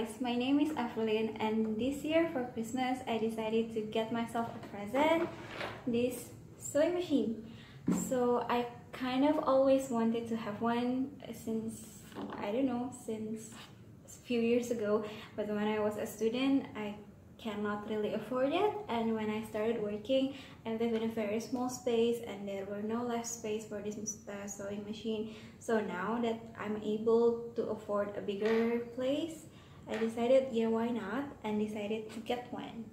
guys, my name is Evellyn, and this year for Christmas I decided to get myself a present, this sewing machine. So I kind of always wanted to have one since, I don't know, since a few years ago, but when I was a student I cannot really afford it, and when I started working I live in a very small space and there were no left space for this sewing machine. So now that I'm able to afford a bigger place, I decided, yeah, why not, and decided to get one.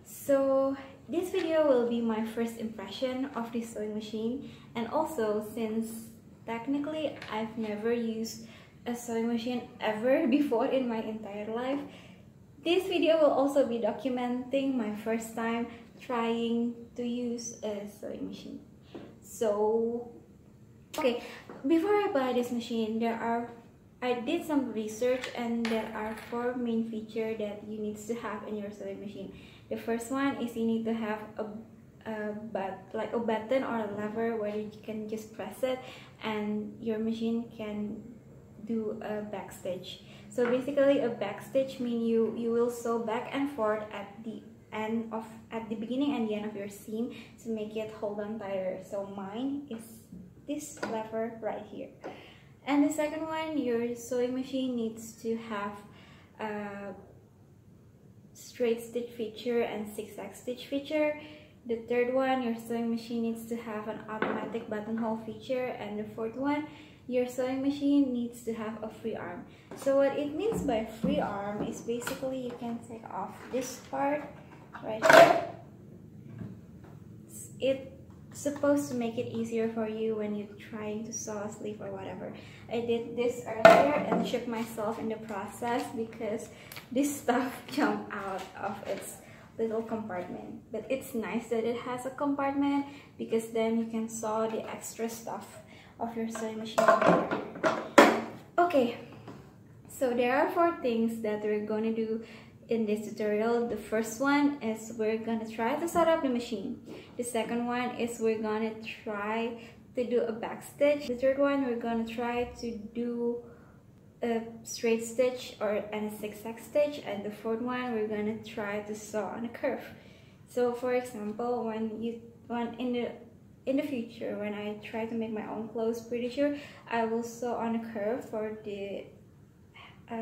So this video will be my first impression of this sewing machine, and also since technically I've never used a sewing machine ever before in my entire life, this video will also be documenting my first time trying to use a sewing machine. So, okay, before I buy this machine, I did some research and there are 4 main features that you need to have in your sewing machine. The first one is you need to have a button or a lever where you can just press it and your machine can do a backstitch. So basically a backstitch means you will sew back and forth at the beginning and the end of your seam to make it hold on tighter. So mine is this lever right here. And the second one, your sewing machine needs to have a straight stitch feature and zigzag stitch feature. The third one, your sewing machine needs to have an automatic buttonhole feature, and the fourth one, your sewing machine needs to have a free arm. So what it means by free arm is basically you can take off this part right here. It's supposed to make it easier for you when you're trying to sew a sleeve or whatever. I did this earlier and shook myself in the process because this stuff jumped out of its little compartment. But it's nice that it has a compartment because then you can sew the extra stuff of your sewing machine here. Okay, so there are 4 things that we're going to do in this tutorial. The first one is we're going to try to set up the machine. The second one is we're going to try to do a backstitch. The third one, we're going to try to do a straight stitch and a zigzag stitch, and the fourth one, we're going to try to sew on a curve. So for example, in the future, when I try to make my own clothes, pretty sure I will sew on a curve for the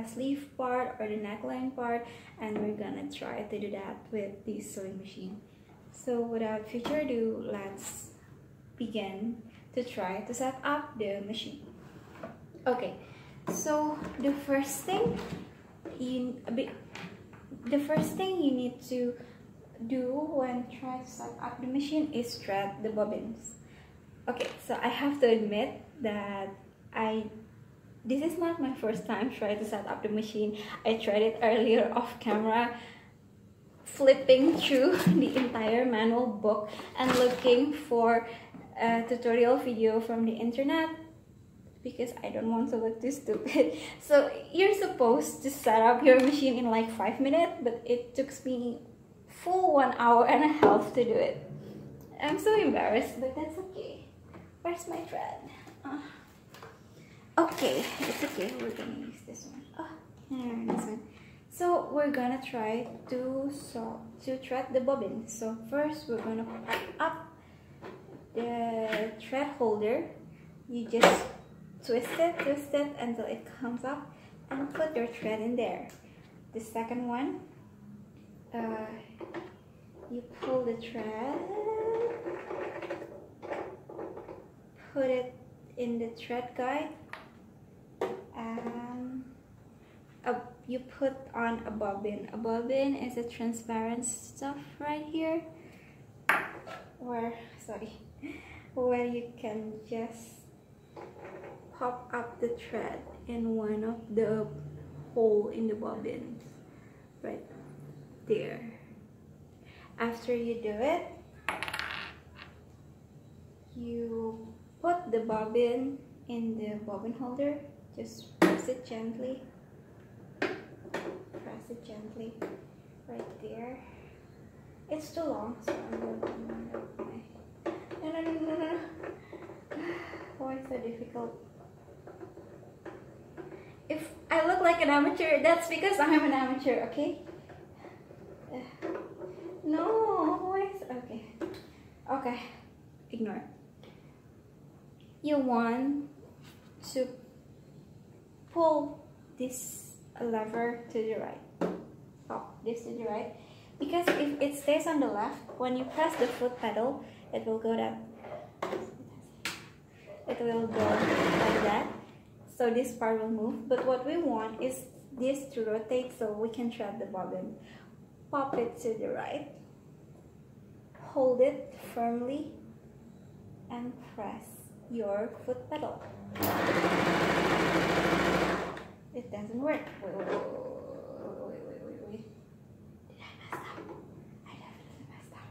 sleeve part or the neckline part, and we're gonna try to do that with this sewing machine. So without further ado, let's begin to try to set up the machine. Okay, so the first thing you need to do when trying to set up the machine is thread the bobbins. Okay, so I have to admit that this is not my first time trying to set up the machine. I tried it earlier off camera, flipping through the entire manual book and looking for a tutorial video from the internet because I don't want to look too stupid. So you're supposed to set up your machine in like 5 minutes, but it took me full 1 hour and a half to do it. I'm so embarrassed, but that's okay. Where's my thread? Okay, it's okay. We're gonna use this one. This one. So we're gonna try to thread the bobbin. So first, we're gonna pack up the thread holder. You just twist it until it comes up, and put your thread in there. The second one, you pull the thread, put it in the thread guide, and you put on a bobbin. A bobbin is a transparent stuff right here, where you can just pop up the thread in one of the hole in the bobbin, right there. After you do it, you put the bobbin in the bobbin holder. Just press it gently. Press it gently right there. It's too long, so I'm going to no. Why is so difficult? I look like an amateur. That's because I'm an amateur, okay? No, okay. Okay, ignore. You want to pull this lever to the right. Oh, this to the right. Because if it stays on the left, when you press the foot pedal, it will go down. It will go like that. So this part will move. But what we want is this to rotate so we can thread the bobbin. Pop it to the right. Hold it firmly and press your foot pedal. It doesn't work. Wait. Did I mess up? I definitely messed up.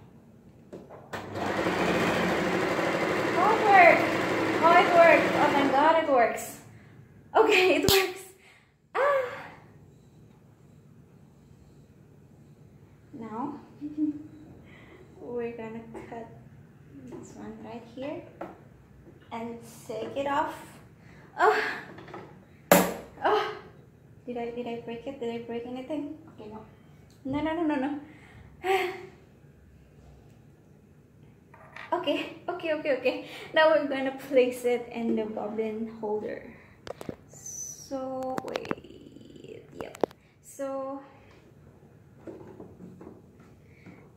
Oh, it worked! Oh, it worked! Oh, thank God it works. Okay, it works. Now, we're gonna cut this one right here and take it off. Oh, did I break it? Did I break anything? Okay, no. Okay. Now we're gonna place it in the bobbin holder. So wait, yep. So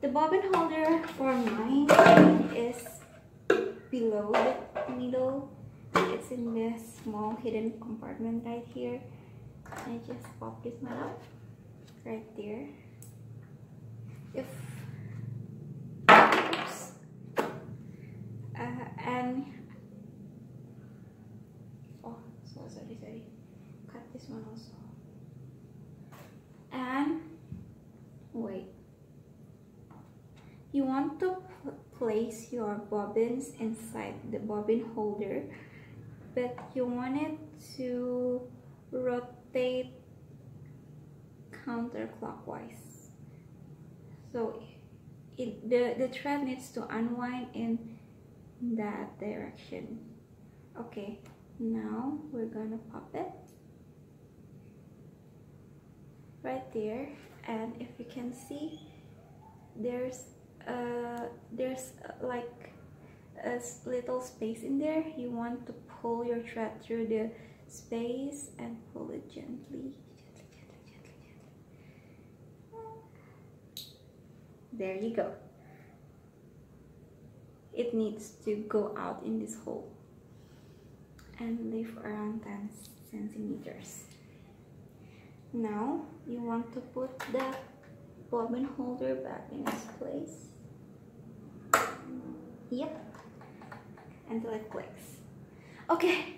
the bobbin holder for mine is below the needle. It's in this small hidden compartment right here. I just pop this one up right there. Oops. And oh, sorry. Cut this one also. And wait. You want to place your bobbins inside the bobbin holder, but you want it to rotate counterclockwise. So the thread needs to unwind in that direction. Okay, now we're gonna pop it right there, and if you can see, there's like a little space in there. You want to pull your thread through the space and pull it gently. There you go. It needs to go out in this hole and leave around 10 centimeters. Now you want to put the bobbin holder back in its place. Yep, until it clicks. Okay,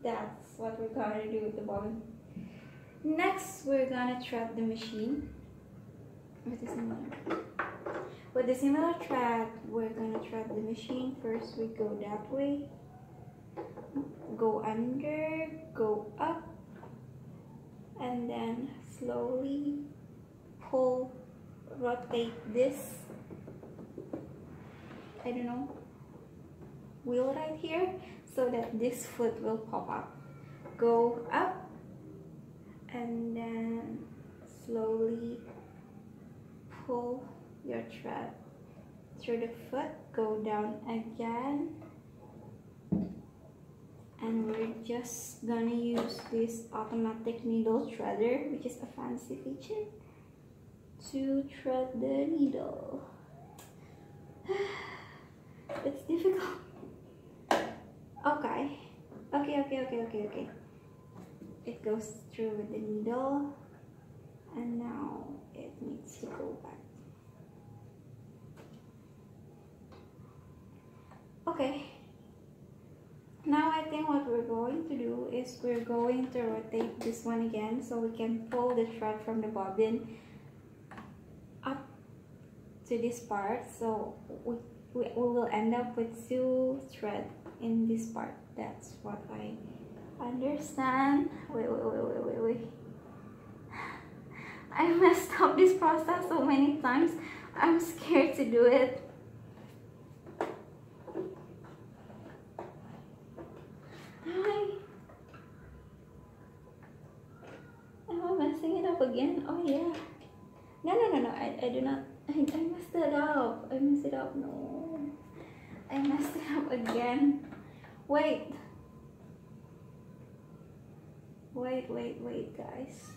that's what we're gonna do with the bobbin. Next, we're gonna thread the machine with the similar thread. We're gonna thread the machine. First, we go that way, go under, go up, and then slowly pull, rotate this, I don't know, wheel right here, so that this foot will pop up. Go up and then slowly pull your thread through the foot, go down again, and we're just gonna use this automatic needle threader, which is a fancy feature, to thread the needle. It's difficult. Okay. It goes through with the needle, and now it needs to go back. Okay. Now I think what we're going to do is we're going to rotate this one again so we can pull the thread from the bobbin up to this part. So we will end up with 2 threads in this part. That's what I understand. Wait. I messed up this process so many times. I'm scared to do it. again. Oh yeah. No. I do not. I messed it up. I messed it up. No. I messed it up again. Wait, guys.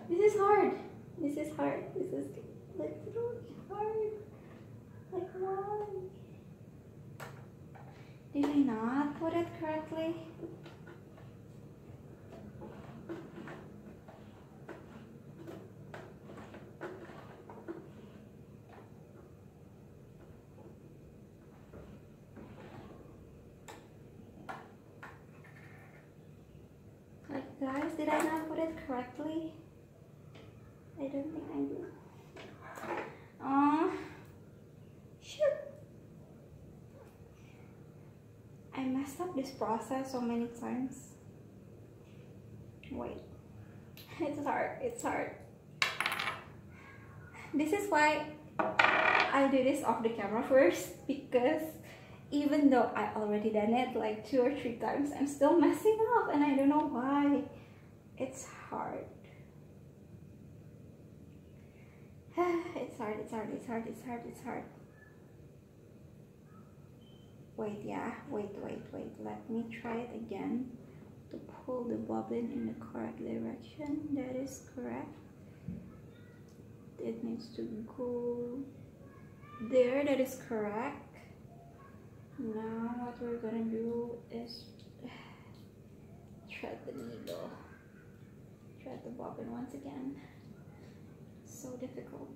This is hard. This is literally hard. Like, why? Did I not put it correctly? Like, guys, did I not put it correctly? I don't think I do. Shoot! I messed up this process so many times. Wait. It's hard. This is why I do this off the camera first, because even though I already done it like 2 or 3 times, I'm still messing up and I don't know why. It's hard. It's hard. Wait, let me try it again to pull the bobbin in the correct direction. That is correct. It needs to go there. That is correct. Now what we're gonna do is thread the needle. Thread the bobbin once again. So difficult.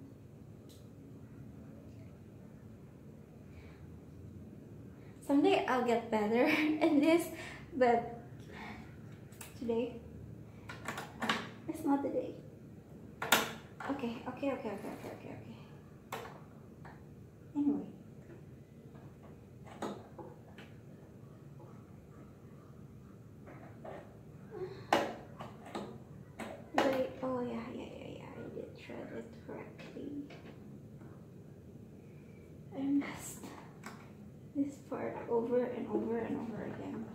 Someday I'll get better at this, but today it's not the day. Okay. Anyway. Wait, oh yeah, I did thread it correctly. I messed this part over and over again.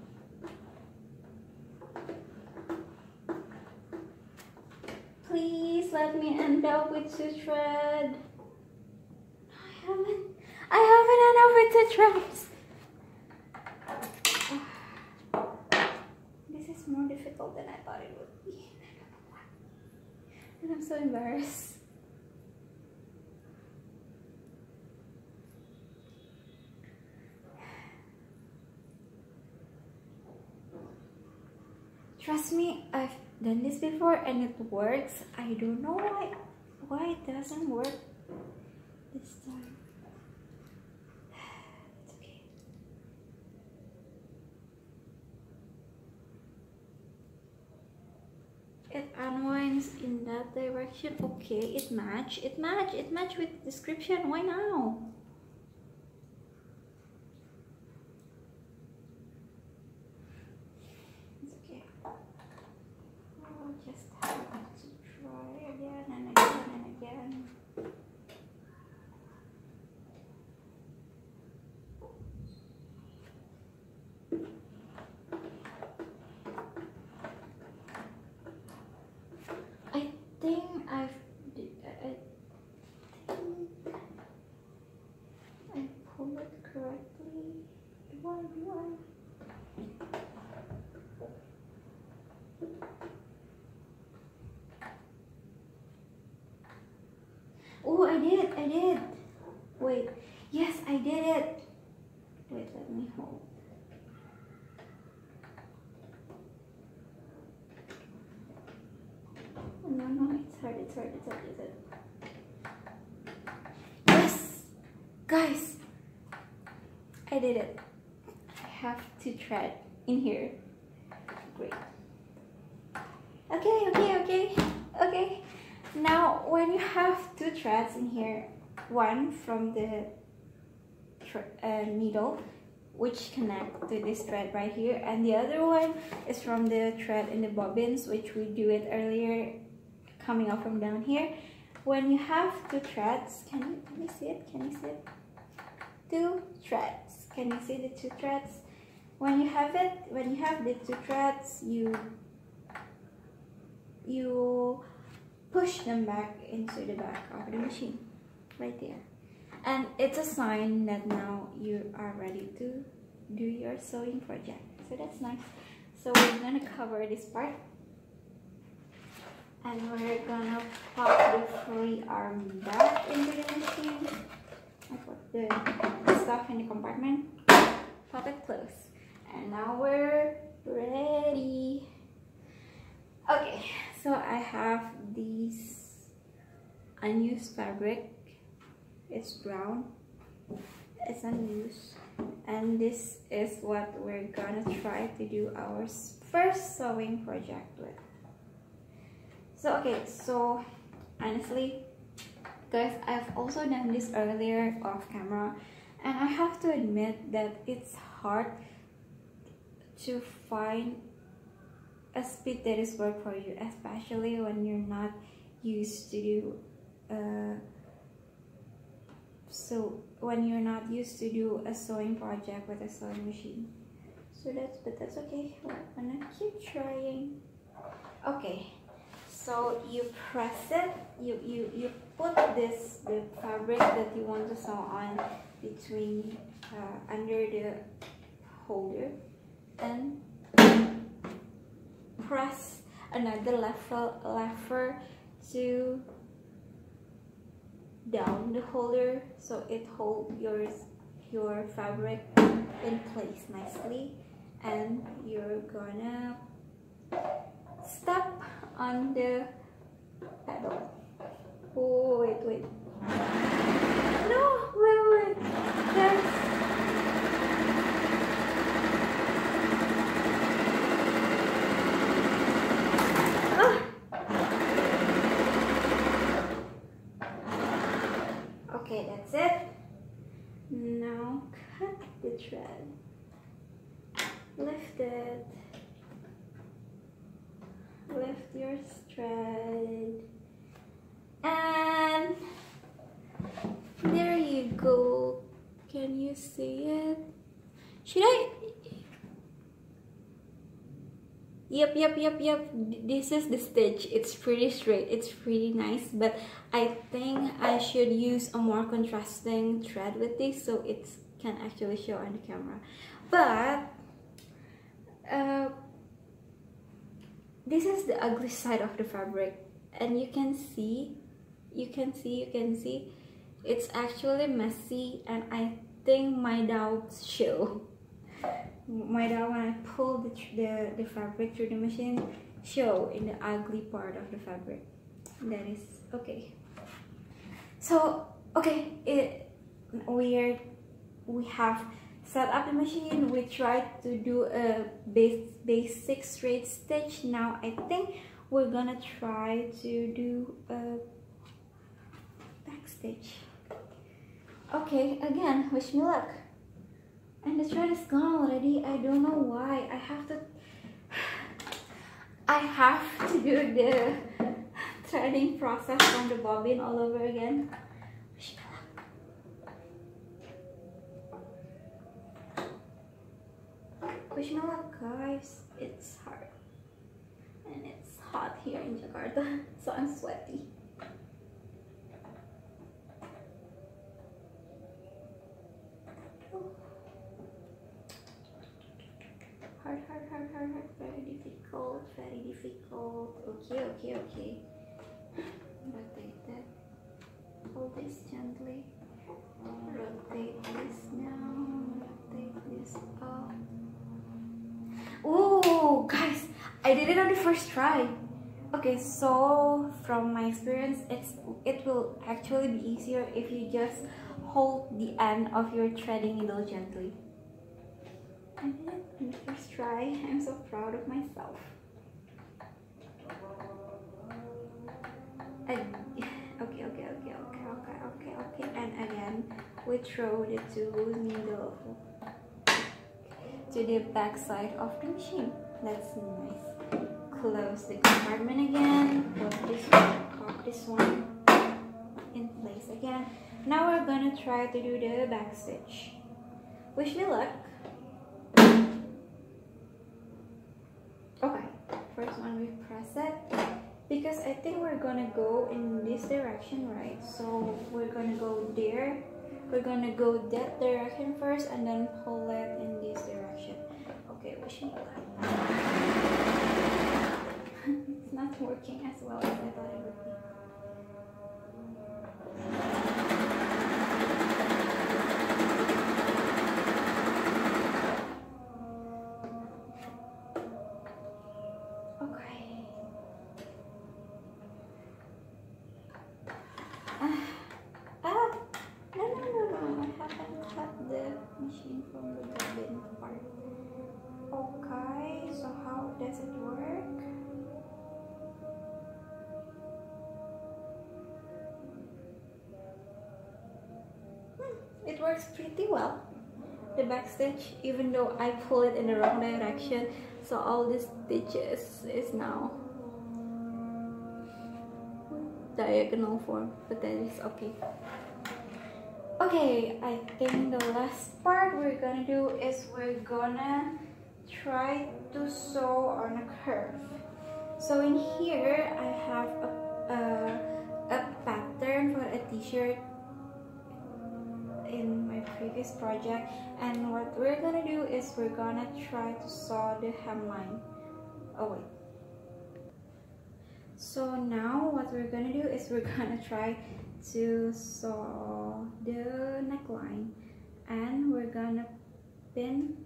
Please let me end up with 2 threads. I haven't ended up with 2 threads. This is more difficult than I thought it would be. I don't know why. And I'm so embarrassed. Trust me, I've done this before and it works. I don't know why it doesn't work this time. It's okay. It unwinds in that direction. Okay, it match with description. Why now? Just have to try again and again. I think I pulled it correctly. Why do I? Oh, I did. Wait, yes, I did it. Wait, let me hold. No, it's hard. Yes, guys, I did it. I have to thread in here. Great. Okay. Now, when you have 2 threads in here, one from the needle, which connect to this thread right here, and the other one is from the thread in the bobbins, which we do it earlier, coming up from down here. When you have 2 threads, can you see it? 2 threads. Can you see the 2 threads? when you have the two threads, you push them back into the back of the machine, right there. And it's a sign that now you are ready to do your sewing project. So that's nice. So we're gonna cover this part. And we're gonna pop the free arm back into the machine. I put the stuff in the compartment. Pop it close. And now we're ready. Okay, so I have these unused fabric. It's brown. It's unused. And this is what we're gonna try to do our first sewing project with. So okay, so honestly guys, I've also done this earlier off camera, and I have to admit that it's hard to find a speed that is work for you, especially when you're not used to do a sewing project with a sewing machine. So that's okay. We're gonna keep trying. Okay, so you press it, you put the fabric that you want to sew on between under the holder, and press another lever to down the holder so it holds your fabric in place nicely, and you're gonna step on the pedal. Oh, wait. No, wait. There's... Okay, that's it. Now cut the thread. Lift it. Lift your thread. And there you go. Can you see it? Should I? Yep. This is the stitch. It's pretty straight. It's pretty nice, but I think I should use a more contrasting thread with this so it can actually show on the camera. But this is the ugly side of the fabric, and you can see it's actually messy, and I think my doubts show. My doubt when I pull the fabric through the machine show in the ugly part of the fabric. That is okay. So okay, we have set up the machine. We tried to do a basic straight stitch. Now I think we're gonna try to do a back stitch. Okay, again, wish me luck. And the thread is gone already. I don't know why. I have to do the threading process from the bobbin all over again. Wish me luck. Wish me luck, guys. It's hard. And it's hot here in Jakarta, so I'm sweaty. Hard. Very difficult. Okay. Rotate that. Hold this gently. Rotate this down. Rotate this up. Oh, guys, I did it on the first try. Okay, so from my experience, it will actually be easier if you just hold the end of your threading needle gently. I did it on the first try. I'm so proud of myself. Okay. And again, we throw the two needles to the back side of the machine. That's nice. Close the compartment again. Pop this one in place again. Now we're gonna try to do the back stitch. Wish me luck. first when we press it, because I think we're gonna go in this direction, right? So we're gonna go there. We're gonna go that direction first and then pull it in this direction. Okay, we should it's not working as well as I thought it would be. Machine from the bobbin part. Okay, so how does it work? It works pretty well. The back stitch, even though I pull it in the wrong direction, so all these stitches is now diagonal form, but that is okay. Okay, I think the last part we're gonna do is we're gonna try to sew on a curve. So in here I have a pattern for a t-shirt in my previous project, and what we're gonna do is we're gonna try to sew the hemline. Oh wait. So now what we're gonna do is we're gonna try to sew the neckline, and we're gonna pin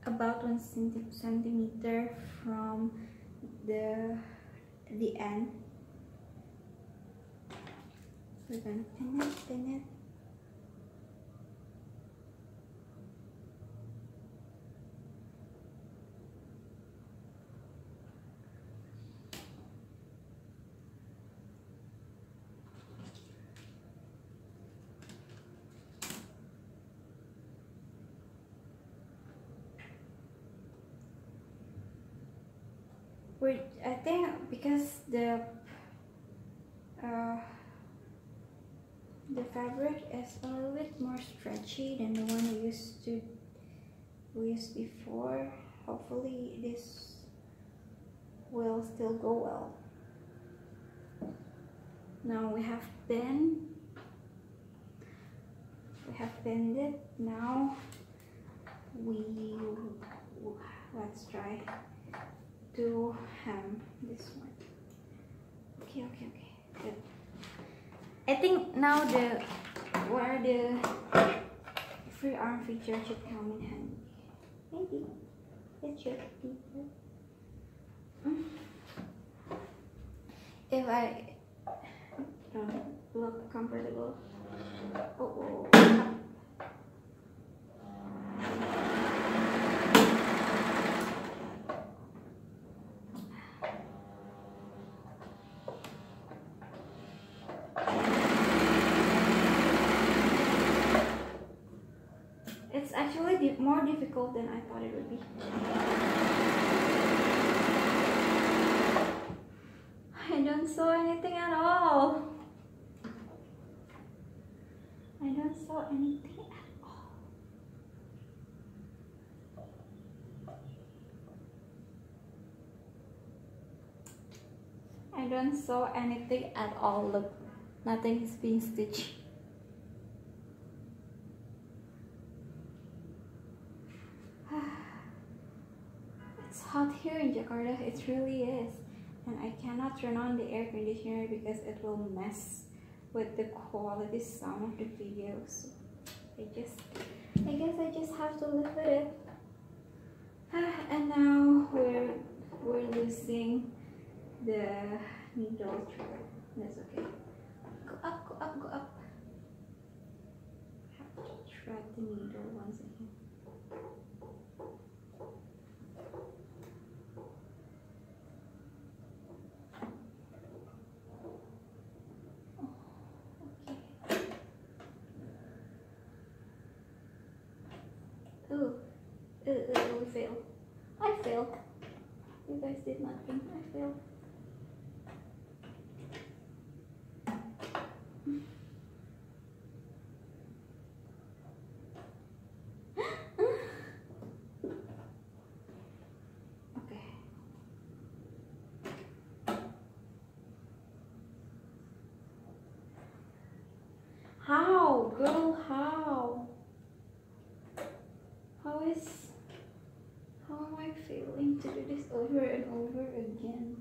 about 1 centimeter from the end. We're gonna pin it. I think because the fabric is a little bit more stretchy than the one we used before. Hopefully this will still go well. Now we have pinned it. Now let's try to hem this one. Okay, good. I think now where the free arm feature should come in handy. Maybe it should be good. If I don't look comfortable. Oh. It's actually more difficult than I thought it would be. I don't sew anything at all. I don't sew anything at all. I don't sew anything at all. Look, nothing is being stitched. It's hot here in Jakarta, it really is. And I cannot turn on the air conditioner because it will mess with the quality sound of the videos. I guess I just have to live with it. And now we're losing the needle thread. That's okay. Go up, go up, go up. I have to thread the needle once again. We failed. I failed. You guys did nothing. I failed. Okay. How, girl, how? How am I failing to do this over and over again?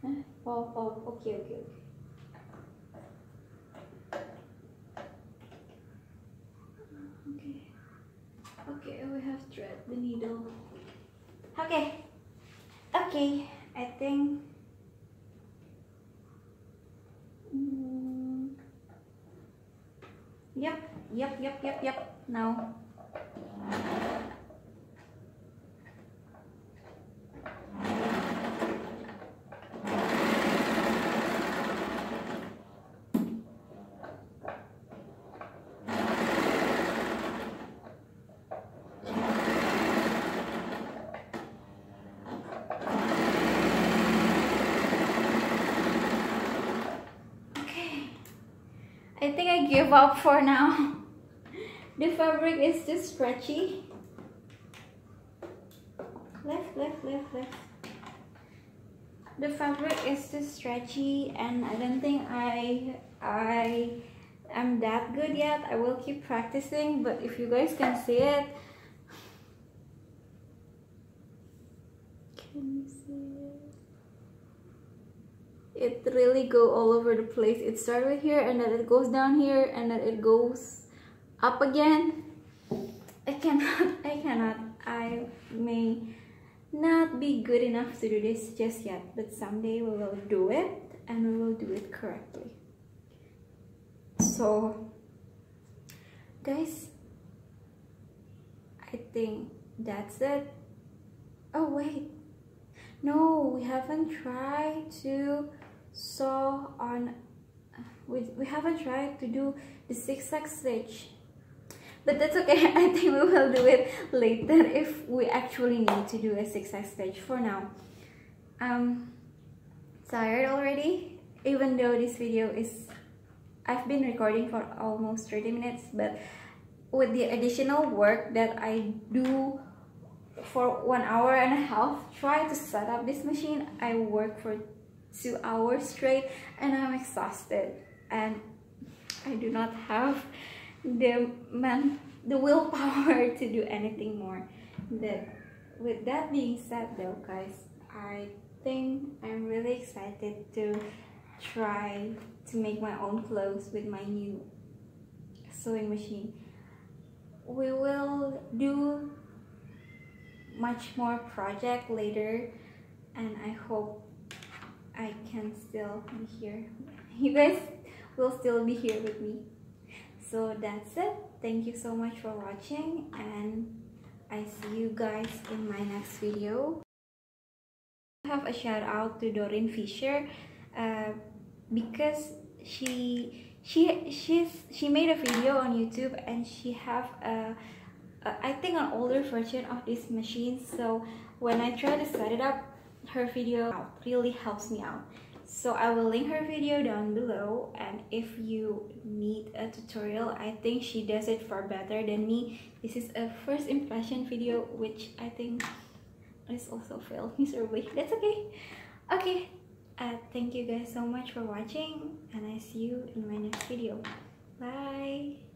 Huh? Oh, okay. Okay, we have thread the needle. Okay, I think. Yep. Now. I think I give up for now. The fabric is too stretchy. Left. The fabric is too stretchy, and I don't think I am that good yet. I will keep practicing, but if you guys can see it, can you see it? It really go all over the place. It starts with here, and then it goes down here, and then it goes up again. I cannot. I may not be good enough to do this just yet, but someday we will do it, and we will do it correctly. So guys, I think that's it. Oh wait, no, we haven't tried to sew on, we haven't tried to do the zigzag stitch, but that's okay. I think we will do it later if we actually need to do a zigzag stitch. For now, I'm tired already, even though this video is, I've been recording for almost 30 minutes, but with the additional work that I do for 1 hour and a half try to set up this machine, I work for 2 hours straight, and I'm exhausted, and I do not have the willpower to do anything more. With that being said though, guys, I think I'm really excited to try to make my own clothes with my new sewing machine. We will do much more project later, and I hope I can still be here. You guys will still be here with me. So that's it. Thank you so much for watching, and I see you guys in my next video. I have a shout out to Doreen Fisher, because she made a video on YouTube, and she have I think an older version of this machine. So when I try to set it up, her video really helps me out. So I will link her video down below, and if you need a tutorial, I think she does it far better than me. This is a first impression video, which I think is also failed miserably. That's okay. Okay, thank you guys so much for watching, and I see you in my next video. Bye.